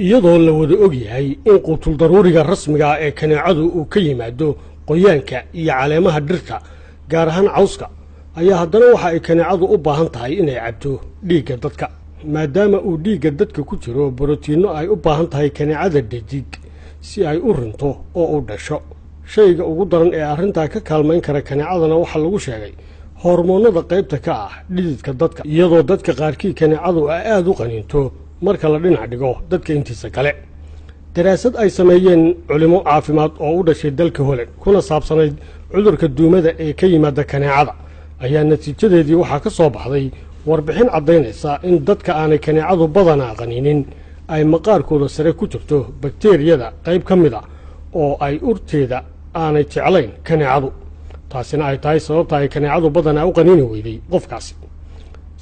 iyadoo la wada og yahay in qutul daruuriga rasmiga ah ee kaneecadu uu ka yimaado qoyaanka iyo caleemaha dhirta gaar ahaan cawska ayaa haddana waxa ay kaneecadu u baahan tahay inay cabto dhiigga dadka maadaama uu dhiigga dadka ku jiro borotiinno ay u baahan tahay kaneecada dhadig si ay u rinto oo u dhasho shayga ugu daran ee arrintaa ka kaalmayn kara kaneecadana waxaa lagu sheegay hormoonnada qaybta ka ah dhididka dadka iyadoo dadka qaarkii kaneecadu ay aad u qaniinto marka la dhinac dhigo dadka intiisa kale daraasad ay sameeyeen culimo caafimaad oo u dhashay dalka Holland kuna saabsanayd cudurka duumada ee ka yimaada kaneecada ayaa natiijadeedii waxaa ka soo baxday warbixin caddaynaysa in dadka aanay kaneecadu badanaa qaniinin ay maqaarkooda sare ku jirto bakteeriyada qayb ka mid ah oo ay urteeda aanay jeclayn kaneecadu taasina ay tahay sababta ay kaneecadu badanaa u qaniini weyday qofkaasi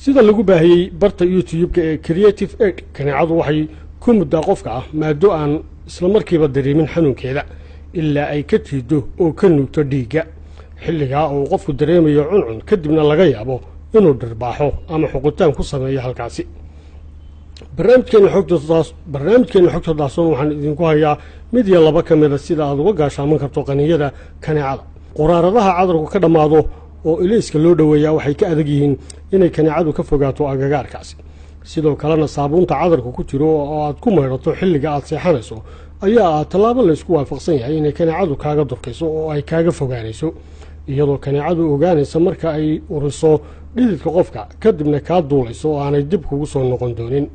sida lagu baahiyey barta YouTube-ka ee Creative Aid kaneecadu waxay ku muddaa qofka ah maado aan isla markiiba dareemin xanuunkeeda ilaa ay ka tiido oo ka nuugto dhiigga xilligaa uu qofku dareemayo cuncun kadibna laga yaabo inuu dhirbaaxo ama xuqutaan ku sameeyo halkaasi barnaamijkeena xogta daahsoon waxaan idinku hayaa mid iyo laba ka mid ah sida aad uga gaashaaman karto qaniiyada kaneecada quraaradaha cadarku ka dhammaado oo ilayska loo dhaweeyaa waxay ka adag yihiin inay kaneecadu ka fogaato agagaarkaasi sidoo kalena saabuunta cadarku ku jiro oo aad ku maydhato xilliga aad seexanayso ayaa ah tallaabo la isku waafaqsan yahay inay kaneecadu kaaga durkayso oo ay kaaga fogaanayso iyadoo kaneecadu ogaanaysa marka ay uriso dhididka qofka kadibna kaa duulayso oo aanay dib kugu soo noqon doonin